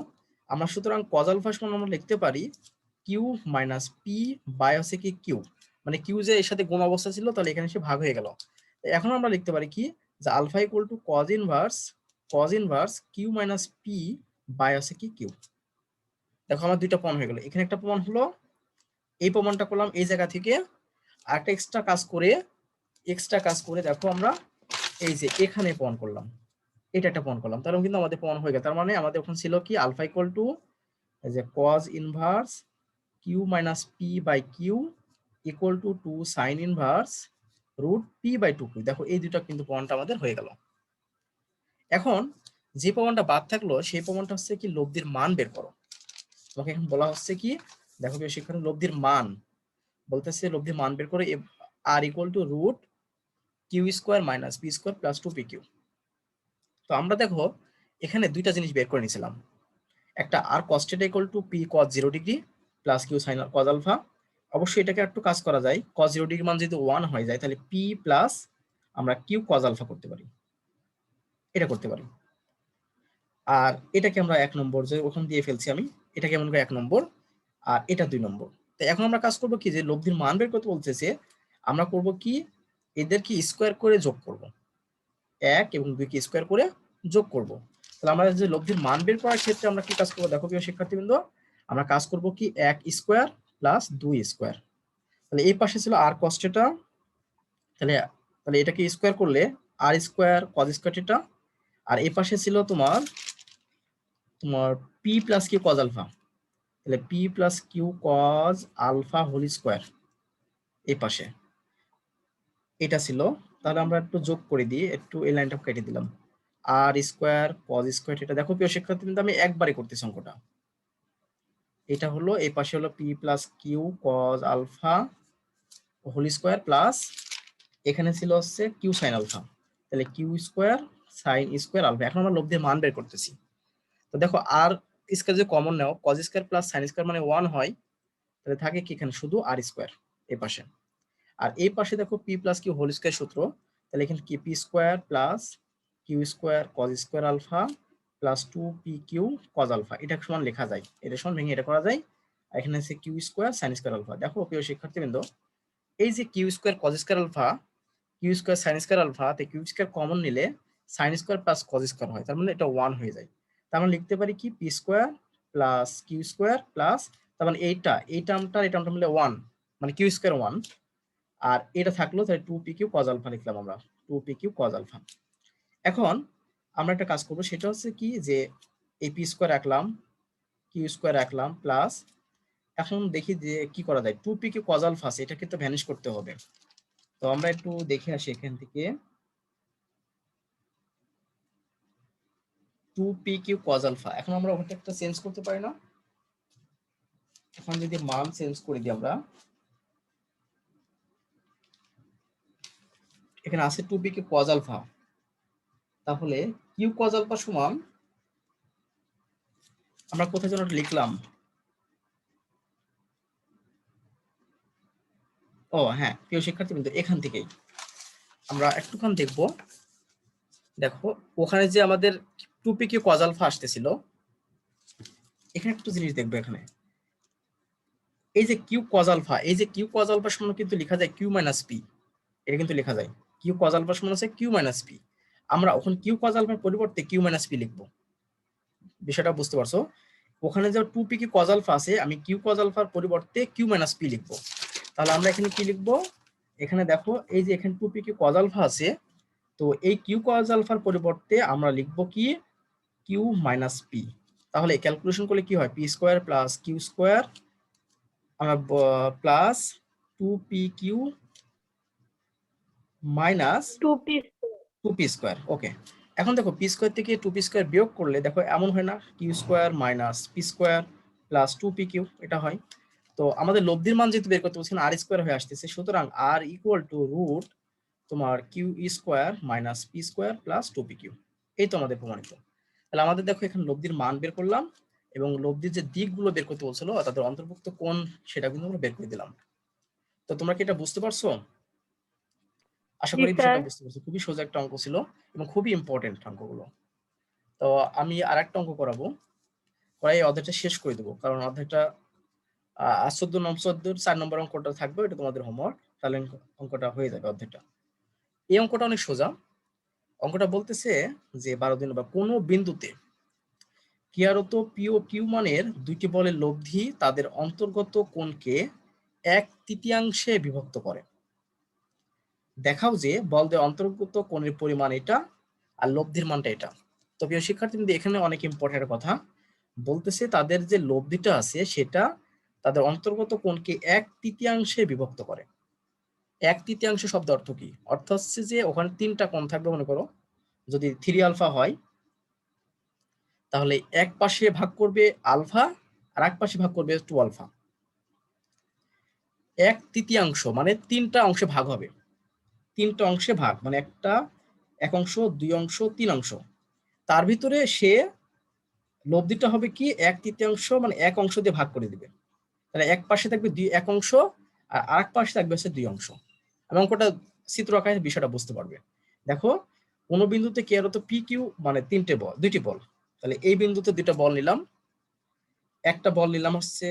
আমরা সুতরাং কজ আলফা সমান আমরা লিখতে পারি কিউ মাইনাস পি বাই হচ্ছে কি কিউ, মানে কিউ যে এর সাথে গুণ অবস্থা ছিল, তাহলে এখানে সে ভাগ হয়ে গেল। এখন আমরা লিখতে পারি কি, যে alpha equal to cos inverse q minus p by হচ্ছে কি কিউ। দেখো আমার দুইটা প্রমাণ হয়ে গেল, এখানে একটা প্রমাণ হলো, এই প্রমাণটা করলাম এই জায়গা থেকে। আরেকটা এক্সট্রা কাজ করে দেখো আমরা এই যে এখানে প্রমাণ করলাম, এটা একটা প্রমাণ করলাম, তাহলে কিন্তু আমাদের প্রমাণ হয়ে গেল। তার মানে আমাদের ওখানে ছিল কি আলফা ইকুয়াল টু যে cos inverse q minus p by q equal to 2 sine inverse root p by 2 q. দেখো এই দুটো কিন্তু প্রমাণটা আমাদের হয়ে গেল। এখন যে প্রমাণটা বাদ থাকলো সেই প্রমাণটা হচ্ছে কি লব্ধির মান বের করো। তোমাকে এখন বলা হচ্ছে কি, দেখো প্রিয় শিক্ষার্থী, লব্ধির মান বলতেছে, লব্ধির মান বের করে R equal to root q square minus p square plus 2 p q. তো আমরা দেখো এখানে দুইটা জিনিস বের করে নিয়েছিলাম, একটা R cos theta equal to p cos 0 degree plus q sine cos alpha. অবশ্যই এটাকে একটু কাজ করা যায়, কজ 0 ডিগ্রি মান যদি 1 হয়ে যায় তাহলে পি প্লাস আমরা কিউ কজ আলফা করতে পারি, এটা করতে পারি। আর এটাকে আমরা 1 নম্বর, যে ওখানে দিয়ে ফেলছি আমি, এটাকে এমন করে 1 নম্বর, আর এটা 2 নম্বর। তো এখন আমরা কাজ করব কি, যে লব্ধির মান বের করতে বলতেছে, আমরা করব কি, এদেরকে স্কোয়ার করে যোগ করব, 1 এবং 2 কে স্কোয়ার করে যোগ করব। তাহলে আমরা যে লব্ধির মান বের করার ক্ষেত্রে আমরা কি কাজ করব, দেখো প্রিয় শিক্ষার্থীবৃন্দ, আমরা কাজ করব কি 1 স্কোয়ার প্লাস 2 স্কোয়ার। তাহলে এই পাশে ছিল আর কস থিটা, তাহলে তাহলে এটাকে স্কোয়ার করলে R square cos square theta, আর এই পাশে ছিল তোমার তোমার p plus q cos alpha, তাহলে p plus q cos alpha whole square এই পাশে এটা ছিল। তাহলে আমরা একটু যোগ করে দিই, একটু এই লাইনটা কেটে দিলাম, আর স্কোয়ার কজ স্কোয়ার এটা। দেখো প্রিয় শিক্ষার্থী, কিন্তু আমি একবারে করতেছি অঙ্কটা, এটা হলো এই পাশে হলো p plus q cos alpha whole square plus এখানে ছিল হচ্ছে কিউ সাইন আলফা, তাহলে q square sine square alpha. এখন আমরা লব্ধির মান বের করতেছি। তো দেখো আর স্কোয়ার যদি কমন নাও, cos square plus sine square মানে 1 হয়, তাহলে থাকে কি এখানে শুধু আর স্কোয়ার এই পাশে। আর এই পাশে দেখো p plus q whole square সূত্র, তাহলে এখানে কি p square plus q square cos square alpha plus 2 p q cos alpha, এটা সমান লেখা যায়, এটা সমান ভেঙে এটা করা যায়। আর এখানে আছে q square sine square alpha. দেখো প্রিয় শিক্ষার্থীবৃন্দ, এই যে q square cos square alpha, q square sine square alpha, তে কিউ স্কোয়ার কমন নিলে sine square plus cos square হয়, তার মানে এটা 1 হয়ে যায়। তার মানে লিখতে পারি কি p square plus q square plus, তার মানে এই টার্মটা মিলে 1, মানে কিউ স্কোয়ার 1, আর এটা থাকলো, তাহলে 2 পি কিউ কজ আলফা লিখলাম আমরা, 2 পি কিউ কজ আলফা। এখন আমরা একটা কাজ করব, সেটা হচ্ছে কি, যে এই পি স্কোয়ার রাখলাম, কিউ স্কোয়ার রাখলাম প্লাস, এখন দেখি যে কি করা যায়, 2 পি কিউ কজ আলফা আছে, এটাকে তো ভ্যানিশ করতে হবে। তো আমরা একটু দেখে আসি এখান থেকে, 2 পি কিউ কজ আলফা, এখন আমরা ওটা একটা চেঞ্জ করতে পারি না? এখন যদি মান চেঞ্জ করে দিই আমরা, এখানে আছে 2 পি কিউ কজ আলফা, তাহলে কিউ কজ আলফা সমান, আমরা কোথায় যেন লিখলাম, ও হ্যাঁ প্রিয় শিক্ষার্থী, কিন্তু এখান থেকেই আমরা একটুখান দেখবো। দেখো ওখানে যে আমাদের 2 পি কিউ কজ আলফা আসতেছিল, এখানে একটু জিনিস দেখবো, এখানে এই যে কিউ কজ আলফা, এই যে কিউ কজ আলফা সমান কিন্তু লেখা যায় কিউ মাইনাস পি, এটা কিন্তু লেখা যায় কিউ কজ আলফা সমান হচ্ছে কিউ মাইনাস পি। আমরা ওখানে কিউ কজ আলফার পরিবর্তে কিউ মাইনাস পি লিখবো, বিষয়টা বুঝতে পারছো? ওখানে যে 2 পি কিউ কজ আলফা আছে, আমি কিউ কজ আলফার পরিবর্তে কিউ মাইনাস পি লিখবো। তাহলে আমরা এখানে কি লিখবো, এখানে দেখো এই যে এখানে 2 পি কিউ কজ আলফা আছে, তো এই কিউ কজ আলফার পরিবর্তে আমরা লিখবো কি কিউ মাইনাস পি। তাহলে ক্যালকুলেশন করলে কি হয়, p square plus q square আমরা plus 2 p q minus 2p 2 p square. Okay, এখন দেখো পি স্কোয়ার থেকে 2 পি স্কোয়ার বিয়োগ করলে দেখো এমন হয় না, q square minus p square plus 2 p q এটা হয়। তো আমাদের লব্ধির মান যেহেতু বের করতে বলছেন, আর স্কোয়ার হয়ে আসতেছে, সুতরাং আর ইকুয়াল টু রুট তোমার q square minus p square plus 2 p q, এই তো আমাদের প্রমাণিত। তাহলে আমাদের দেখো এখানে লব্ধির মান বের করলাম, এবং লব্ধির যে দিকগুলো বের করতে বলছিল তাদের অন্তর্ভুক্ত কোন, সেটা কিন্তু আমরা বের করে দিলাম। তো তোমরা কি এটা বুঝতে পারছো? আশা জি করি স্যার। বিষয়টা বুঝতে পারছো। খুবই সোজা একটা অঙ্ক ছিল এবং খুবই ইম্পর্টেন্ট অঙ্কগুলো। তো আমি আরেকটা অঙ্ক করাবো, করাই অধ্যায়টা শেষ করে দেবো, কারণ অধ্যায়টা 14 4 নম্বর অঙ্কটা থাকবে, এটা তোমাদের হোমওয়ার্ক, তাহলে অঙ্কটা হয়ে যাবে অধ্যায়টা। এই অঙ্কটা অনেক সোজা। অঙ্কটা বলতেছে যে 12 দিন বা কোনো বিন্দুতে ক্রিয়ারত পি ও কিউ মানের দুইটি বলের লব্ধি তাদের অন্তর্গত কোণকে 1/3 বিভক্ত করে। দেখাও যে বল দিয়ে অন্তর্গত কোণের পরিমাণ এটা আর লব্ধির মানটা এটা। তো প্রিয় শিক্ষার্থীদের, এখানে অনেক ইম্পর্টেন্ট কথা বলতেছে, তাদের যে লব্ধিটা আছে সেটা তাদের অন্তর্গত কোণকে 1/3 বিভক্ত করে। 1/3 শব্দ অর্থ কি? অর্থ হচ্ছে যে ওখানে 3টা কোণ থাকবে মনে করো, যদি 3 আলফা হয় তাহলে এক পাশে ভাগ করবে আলফা আর এক পাশে ভাগ করবে 2 আলফা। 1/3 মানে 3টা অংশে ভাগ হবে, 3টা অংশে ভাগ মানে এক অংশ, 2 অংশ, 3 অংশ। তার ভিতরে সে লব্ধিটা হবে কি 1/3 মানে এক অংশ দিয়ে ভাগ করে দিবে। তাহলে এক পাশে থাকবে এক অংশ আর আরেক পাশে থাকবে হচ্ছে 2 অংশ। আমি অঙ্কটা চিত্র আকারে বিষয়টা বুঝতে পারবে। দেখো, কোন বিন্দুতে ক্রিয়ারত পি কিউ মানে দুইটি বল, তাহলে এই বিন্দুতে দুইটা বল নিলাম। একটা বল নিলাম হচ্ছে,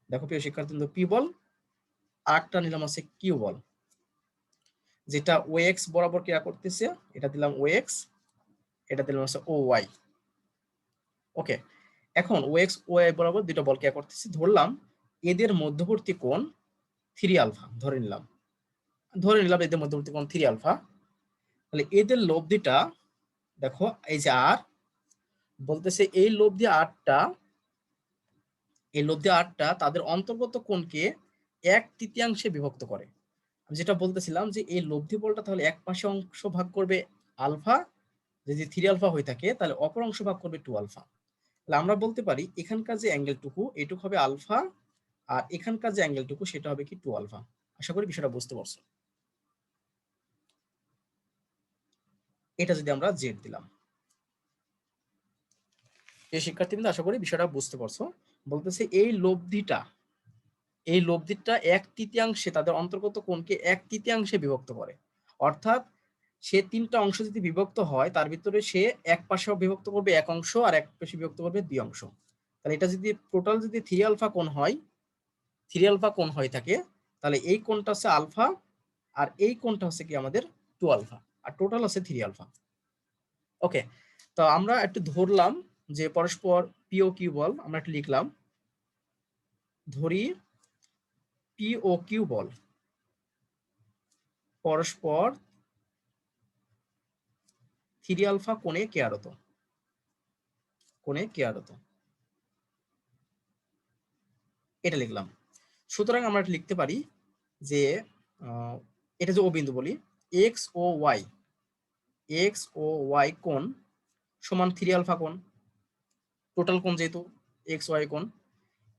দেখো প্রিয় শিক্ষার্থী, পি বল, আর একটা নিলাম হচ্ছে কিউ বল, যেটা ও এক্স বরাবর ক্রিয়া করতেছে, এটা দিলাম ও এক্স, এটা দিলাম হচ্ছে ও ওয়াই। ওকে, এখন ও এক্স ও ওয়াই বরাবর দুটো বল ক্রিয়া করতেছে, ধরলাম এদের মধ্যবর্তী কোণ 3 আলফা, ধরে নিলাম এদের মধ্যবর্তী কোণ 3 আলফা। তাহলে এদের লব্ধিটা দেখো, এই যে আর বলতেছে এই লব্ধি আটটা তাদের অন্তর্গত কোণকে 1/3 বিভক্ত করে। আমি যেটা বলতেছিলাম যে এই লব্ধি বলটা তাহলে এক পাশে অংশ ভাগ করবে আলফা, যদি 3 আলফা হয়ে থাকে তাহলে অপর অংশ ভাগ করবে 2 আলফা। তাহলে আমরা বলতে পারি এখানকার যে অ্যাঙ্গেলটুকু এটুকু হবে আলফা, আর এখানকার যে অ্যাঙ্গেলটুকু সেটা হবে কি 2 আলফা। আশা করি বিষয়টা বুঝতে পারছো। এটা যদি আমরা জেড দিলাম, এই শিক্ষার্থীবৃন্দ আশা করি বিষয়টা বুঝতে পারছো। বলতেছে এই লব্ধিটা 1/3 তাদের অন্তর্গত কোণকে 1/3 বিভক্ত করে। অর্থাৎ সে 3টা অংশ যদি বিভক্ত হয় তার ভিতরে সে এক পাশে বিভক্ত করবে এক অংশ আর এক পাশে বিভক্ত করবে 2 অংশ। তাহলে এটা যদি টোটাল যদি 3 আলফা কোণ হয়ে থাকে, তাহলে এই কোণটা হচ্ছে আলফা আর এই কোণটা হচ্ছে কি আমাদের 2 আলফা, আর টোটাল হচ্ছে 3 আলফা। ওকে, তো আমরা একটু ধরলাম যে পরস্পর পি ও কিউ বল, আমরা একটু লিখলাম, ধরি পি ও কিউ বল পরস্পর 3 আলফা কোণে ক্রিয়ারত, এটা লিখলাম। সুতরাং আমরা এটা লিখতে পারি যে এটা যে ও বিন্দু বলি, এক্স ও ওয়াই কোণ সমান 3 আলফা কোণ, টোটাল কোণ যেহেতু এক্স ওয়াই কোণ।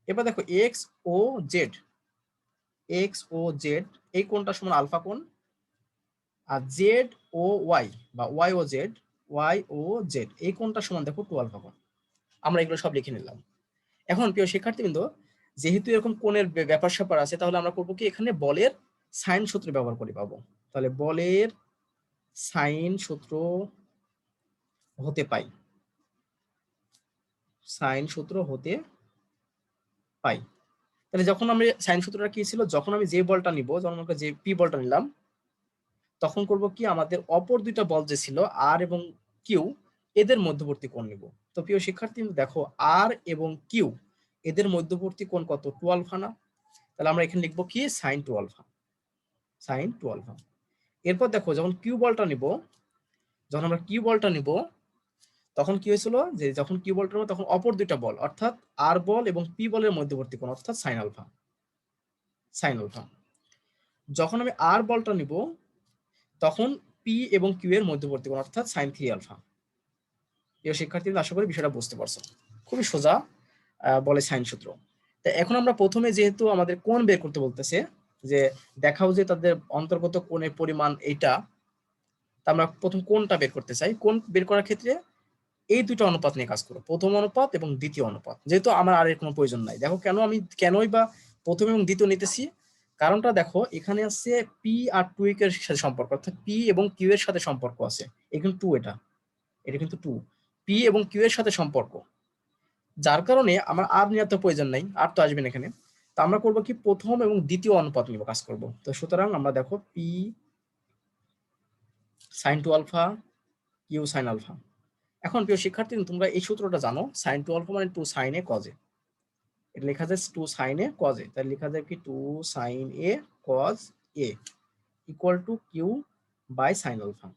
এবার দেখো এক্স ও জেড এই কোণটা সমান আলফা কোণ, আর জেড ও ওয়াই বা ওয়াই ও জেড এই কোণটা সমান দেখো 2 আলফা কোণ। আমরা এগুলো সব লিখে নিলাম। এখন প্রিয় শিক্ষার্থীবৃন্দ, যেহেতু এরকম কোণের ব্যাপার স্যাপার আছে, তাহলে আমরা করবো কি, এখানে বলের সাইন সূত্র ব্যবহার করে পাবো। তাহলে বলের সাইন সূত্র হতে পাই, তাহলে যখন আমি সাইন সূত্রটা কি ছিল, যখন আমি যে বলটা নিব, যখন আমরা যে পি বলটা নিলাম, তখন করব কি, আমাদের অপর দুইটা বল যে ছিল আর এবং কিউ, এদের মধ্যবর্তী কোণ নিব। তো প্রিয় শিক্ষার্থী দেখো, আর এবং কিউ এদের মধ্যবর্তী কোণ কত? 2 আলফা না? তাহলে আমরা এখানে লিখবো কি, সাইন 2 আলফা। এরপর দেখো, যখন আমরা কিউ বলটা নিব, তখন কি হয়েছিল, যে যখন কিউ বলটা নিব তখন অপর দুইটা বল অর্থাৎ আর বল এবং পি বলের মধ্যবর্তী কোণ অর্থাৎ সাইন আলফা। যখন আমি আর বলটা নিব তখন পি এবং কিউ এর মধ্যবর্তী কোণ অর্থাৎ সাইন 3 আলফা। প্রিয় শিক্ষার্থীদের, আশা করি বিষয়টা বুঝতে পারছো। খুবই সোজা বলে সাইন সূত্র। তা এখন আমরা প্রথমে যেহেতু আমাদের কোণ বের করতে বলতেছে, যে দেখাও যে তাদের অন্তর্গত কোণের পরিমাণ এইটা, তা আমরা প্রথম কোণটা বের করতে চাই। কোণ বের করার ক্ষেত্রে এই দুটো অনুপাত নিয়ে কাজ করো, প্রথম অনুপাত এবং দ্বিতীয় অনুপাত। যেহেতু আমার আর এর কোনো প্রয়োজন নাই। দেখো কেনই বা প্রথম এবং দ্বিতীয় নিতেছি, কারণটা দেখো এখানে আছে পি আর টু এর সাথে সম্পর্ক, অর্থাৎ পি এবং কিউ এর সাথে সম্পর্ক আছে। এখানে টু, এটা কিন্তু টু, পি এবং কিউ এর সাথে সম্পর্ক, যার কারণে আমার আর নেওয়ার তো প্রয়োজন নাই, আর তো আসবেন এখানে। তো আমরা করবো কি, প্রথম এবং দ্বিতীয় অনুপাত নিব, কাজ করব। তো সুতরাং আমরা দেখো p sine two alpha, q sine alpha. এখন প্রিয় শিক্ষার্থী, তোমরা এই সূত্রটা জানো, সাইন টু আলফা মানে two sine A cos A, এটা লেখা যায় two sine A cos A, তাহলে লেখা যায় কি two sine A cos A equal to q by sine alpha,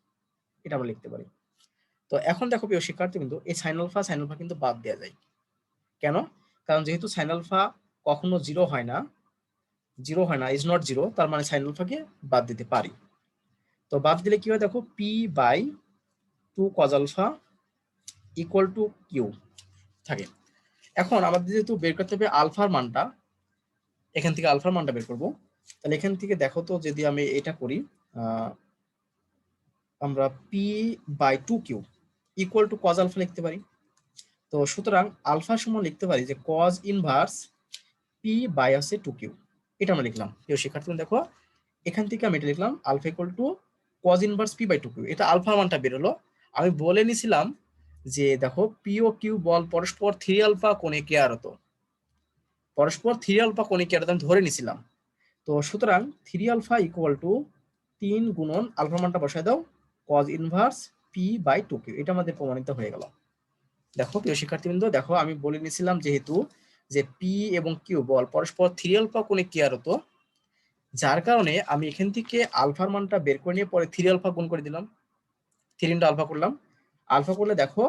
এটা আমরা লিখতে পারি। তো এখন দেখো প্রিয় শিক্ষার্থী, কিন্তু এই সাইন আলফা কিন্তু বাদ দেওয়া যায়। কেন? কারণ যেহেতু সাইন আলফা কখনো জিরো হয় না, ইজ নট জিরো, তার মানে সাইন আলফাকে বাদ দিতে পারি। তো বাদ দিলে কি হয় দেখো, p by two cos alpha equal to q থাকে। এখন আমাদের যেহেতু বের করতে হবে আলফার মানটা, এখান থেকে আলফার মানটা বের করবো। তাহলে এখান থেকে দেখো তো, যদি আমি এটা করি, আমরা p by two q equal to cos alpha লিখতে পারি। তো সুতরাং আলফা সমান লিখতে পারি যে কজ ইনভার্স পি বাই আছে টু কিউ, এটা আমরা লিখলাম। প্রিয় শিক্ষার্থী দেখো, এখান থেকে আমি এটা লিখলাম alpha equal to cos inverse p by two q, এটা আলফার মানটা বেরোলো। আমি বলে নিছিলাম যে দেখো পি ও কিউ বল পরস্পর থ্রি আলফা কোণে কেয়ারত, পরস্পর থ্রি আলফা কোণে কেয়ারত আমি ধরে নিছিলাম। তো সুতরাং থ্রি আলফা ইকুয়াল টু 3 গুণন আলফা মানটা বসায় দাও cos inverse p by two q, এটা আমাদের প্রমাণিত হয়ে গেল। দেখো প্রিয় শিক্ষার্থীবৃন্দ, দেখো আমি বলে নিয়েছিলাম যেহেতু যে পি এবং কিউ বল পরস্পর থ্রি আলফা কোণে কেয়ারত, যার কারণে আমি এখান থেকে আলফার মানটা বের করে নিয়ে পরে থ্রি আলফা গুণ করে দিলাম, থ্রি ইন্টু আলফা করলাম। আলফা করলে দেখো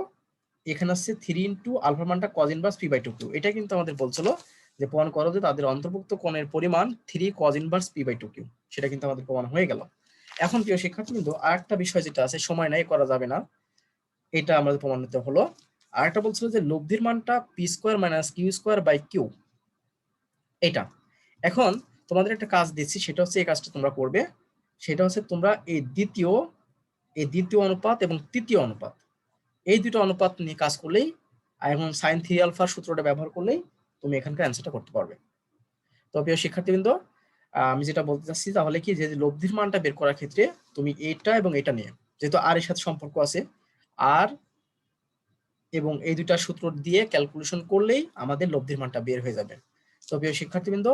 এখানে আসছে থ্রি ইন্টু আলফার মানটা cos inverse p by two q, এটা কিন্তু আমাদের বলছিল যে প্রমাণ করো যে তাদের অন্তর্ভুক্ত কোণের পরিমাণ three cos inverse p by two q, সেটা কিন্তু আমাদের প্রমাণ হয়ে গেল। এখন প্রিয় শিক্ষার্থী, কিন্তু আরেকটা বিষয় যেটা আছে, সময় নাই করা যাবে না, এটা আমাদের প্রমাণিত হলো। আরেকটা বলছিল যে লব্ধির মানটা p square minus q square by q, এটা। এখন তোমাদের একটা কাজ দিচ্ছি, সেটা হচ্ছে এই কাজটা তোমরা করবে, সেটা হচ্ছে তোমরা এই দ্বিতীয় অনুপাত এবং তৃতীয় অনুপাত, এই দুটো অনুপাত নিয়ে কাজ করলেই, এবং সাইন থ্রি আলফার সূত্রটা ব্যবহার করলেই তুমি এখানকার অ্যান্সারটা করতে পারবে। তো প্রিয় শিক্ষার্থীবৃন্দ, আমি যেটা বলতে চাচ্ছি তাহলে কি, যে লব্ধির মানটা বের করার ক্ষেত্রে তুমি এটা এবং এটা নিয়ে, যেহেতু আর এর সাথে সম্পর্ক আছে, আর এবং এই দুইটা সূত্র দিয়ে ক্যালকুলেশন করলেই আমাদের লব্ধির মানটা বের হয়ে যাবে। তো প্রিয় শিক্ষার্থীবৃন্দ,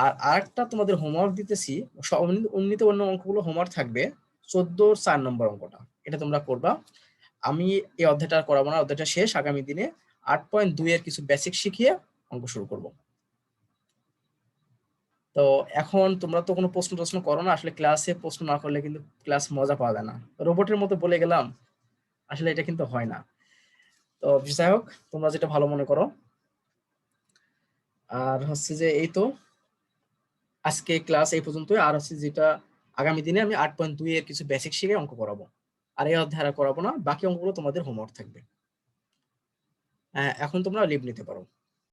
আর আরেকটা তোমাদের হোমওয়ার্ক দিতেছি, উন্নীত অন্য অঙ্কগুলো হোমওয়ার্ক থাকবে 14 নম্বর অঙ্কটা, এটা তোমরা করবা। আমি এই অধ্যায়টা করাবো না, অধ্যায়টা শেষ, আগামী দিনে 8.2 এর কিছু বেসিক শিখিয়ে অঙ্ক শুরু করব। তো এখন তোমরা তো কোনো প্রশ্ন করো না, আসলে ক্লাসে প্রশ্ন না করলে কিন্তু ক্লাস মজা পাওয়া যায় না, রোবটের মতো বলে গেলাম, আসলে এটা কিন্তু হয় না। তো যাই হোক, তোমরা যেটা ভালো মনে করো। আর হচ্ছে যে এই তো আজকে ক্লাস এই পর্যন্তই, আর হচ্ছে যেটা আগামী দিনে আমি 8.2 এর কিছু বেসিক শিখে অঙ্ক করাবো, আর এই অধ্যায় করাবো না, বাকি অঙ্কগুলো তোমাদের হোমওয়ার্ক থাকবে। এখন তোমরা লিভ নিতে পারো।